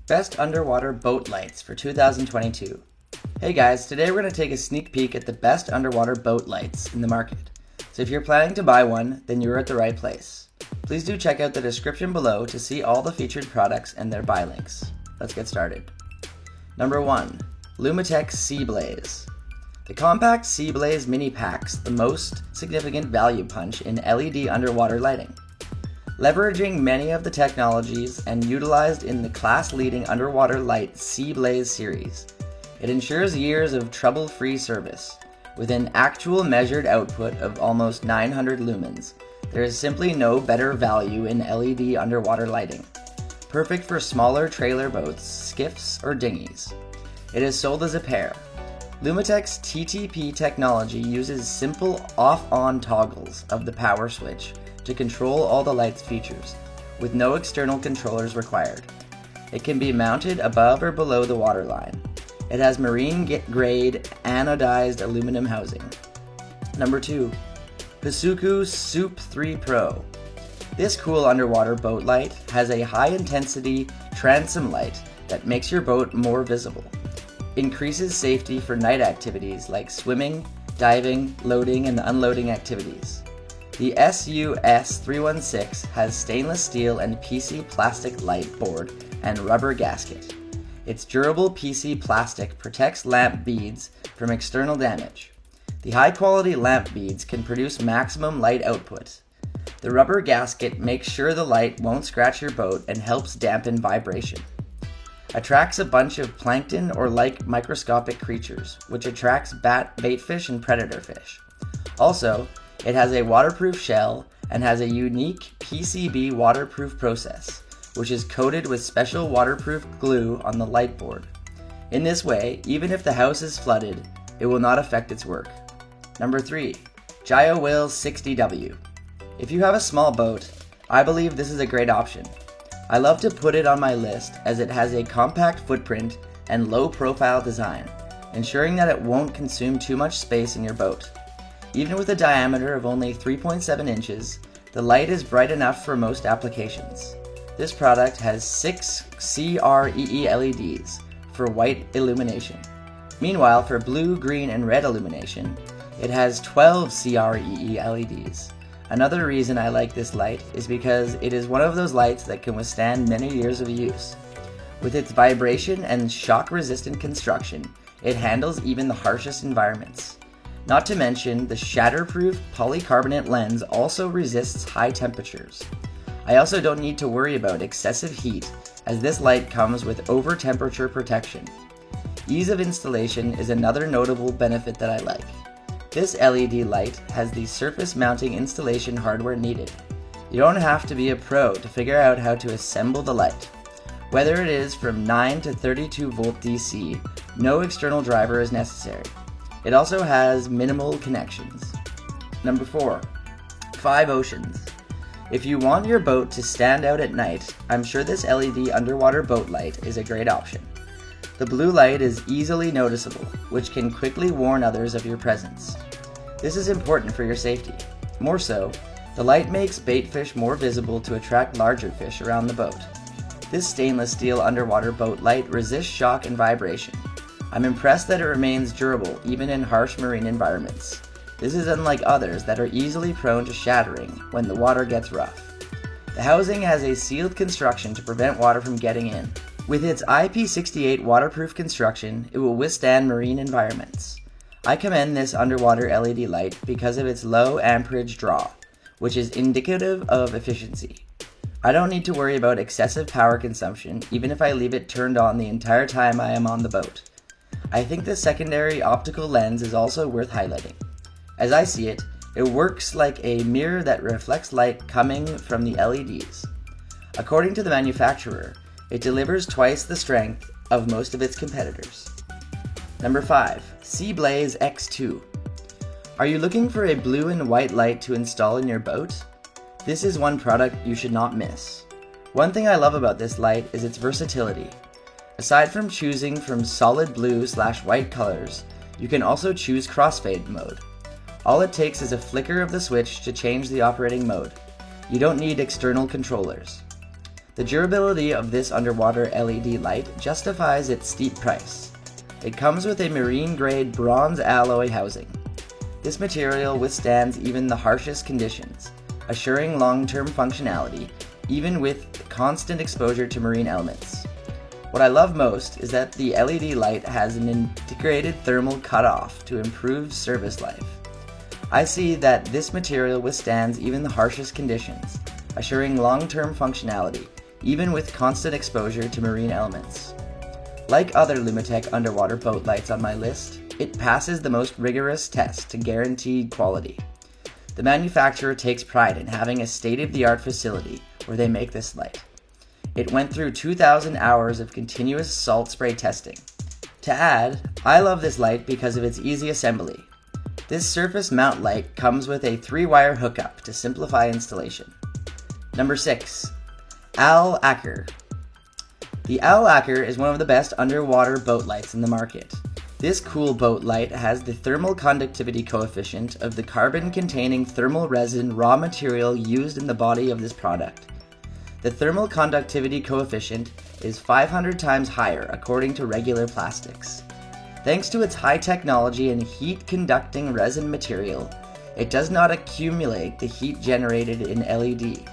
Best Underwater Boat Lights for 2022. Hey guys, today we're going to take a sneak peek at the best underwater boat lights in the market. So if you're planning to buy one, then you're at the right place. Please do check out the description below to see all the featured products and their buy links. Let's get started. Number 1. Lumitec Seablaze. The compact Seablaze Mini packs the most significant value punch in LED underwater lighting. Leveraging many of the technologies and utilized in the class-leading underwater light Seablaze series, it ensures years of trouble-free service. With an actual measured output of almost 900 lumens, there is simply no better value in LED underwater lighting. Perfect for smaller trailer boats, skiffs, or dinghies. It is sold as a pair. Lumitec's TTP technology uses simple off-on toggles of the power switch to control all the light's features, with no external controllers required. It can be mounted above or below the waterline. It has marine-grade anodized aluminum housing. Number 2. Hasuku Soup 3 Pro. This cool underwater boat light has a high-intensity transom light that makes your boat more visible. Increases safety for night activities like swimming, diving, loading, and unloading activities. The SUS316 has stainless steel and PC plastic light board and rubber gasket. Its durable PC plastic protects lamp beads from external damage. The high-quality lamp beads can produce maximum light output. The rubber gasket makes sure the light won't scratch your boat and helps dampen vibration. Attracts a bunch of plankton or like microscopic creatures, which attracts baitfish and predator fish. Also, it has a waterproof shell and has a unique PCB waterproof process, which is coated with special waterproof glue on the light board. In this way, even if the house is flooded, it will not affect its work. Number 3. GiaWhale 60W. If you have a small boat, I believe this is a great option. I love to put it on my list as it has a compact footprint and low-profile design, ensuring that it won't consume too much space in your boat. Even with a diameter of only 3.7 inches, the light is bright enough for most applications. This product has 6 CREE LEDs for white illumination. Meanwhile, for blue, green, and red illumination, it has 12 CREE LEDs. Another reason I like this light is because it is one of those lights that can withstand many years of use. With its vibration and shock-resistant construction, it handles even the harshest environments. Not to mention, the shatterproof polycarbonate lens also resists high temperatures. I also don't need to worry about excessive heat, as this light comes with over-temperature protection. Ease of installation is another notable benefit that I like. This LED light has the surface mounting installation hardware needed. You don't have to be a pro to figure out how to assemble the light. Whether it is from 9 to 32 volt DC, no external driver is necessary. It also has minimal connections. Number 4. 5 Oceans. If you want your boat to stand out at night, I'm sure this LED underwater boat light is a great option. The blue light is easily noticeable, which can quickly warn others of your presence. This is important for your safety. More so, the light makes baitfish more visible to attract larger fish around the boat. This stainless steel underwater boat light resists shock and vibration. I'm impressed that it remains durable even in harsh marine environments. This is unlike others that are easily prone to shattering when the water gets rough. The housing has a sealed construction to prevent water from getting in. With its IP68 waterproof construction, it will withstand marine environments. I commend this underwater LED light because of its low amperage draw, which is indicative of efficiency. I don't need to worry about excessive power consumption even if I leave it turned on the entire time I am on the boat. I think the secondary optical lens is also worth highlighting. As I see it, it works like a mirror that reflects light coming from the LEDs. According to the manufacturer, it delivers twice the strength of most of its competitors. Number 5. Seablaze X2. Are you looking for a blue and white light to install in your boat? This is one product you should not miss. One thing I love about this light is its versatility. Aside from choosing from solid blue/white colors, you can also choose crossfade mode. All it takes is a flicker of the switch to change the operating mode. You don't need external controllers. The durability of this underwater LED light justifies its steep price. It comes with a marine-grade bronze alloy housing. This material withstands even the harshest conditions, assuring long-term functionality, even with constant exposure to marine elements. What I love most is that the LED light has an integrated thermal cutoff to improve service life. I see that this material withstands even the harshest conditions, assuring long-term functionality, even with constant exposure to marine elements. Like other Lumitec underwater boat lights on my list, it passes the most rigorous test to guarantee quality. The manufacturer takes pride in having a state-of-the-art facility where they make this light. It went through 2,000 hours of continuous salt spray testing. To add, I love this light because of its easy assembly. This surface mount light comes with a 3-wire hookup to simplify installation. Number 6. Al Aker. The Al Aker is one of the best underwater boat lights in the market. This cool boat light has the thermal conductivity coefficient of the carbon-containing thermal resin raw material used in the body of this product. The thermal conductivity coefficient is 500 times higher according to regular plastics. Thanks to its high technology and heat-conducting resin material, it does not accumulate the heat generated in LED.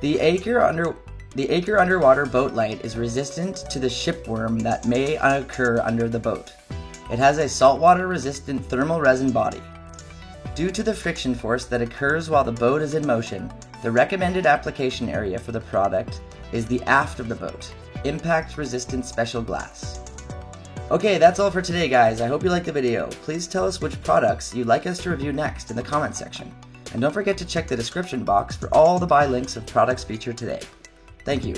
The Aker underwater boat light is resistant to the shipworm that may occur under the boat. It has a saltwater-resistant thermal resin body. Due to the friction force that occurs while the boat is in motion, the recommended application area for the product is the aft of the boat, impact-resistant special glass. Okay, that's all for today, guys. I hope you liked the video. Please tell us which products you'd like us to review next in the comment section. And don't forget to check the description box for all the buy links of products featured today. Thank you.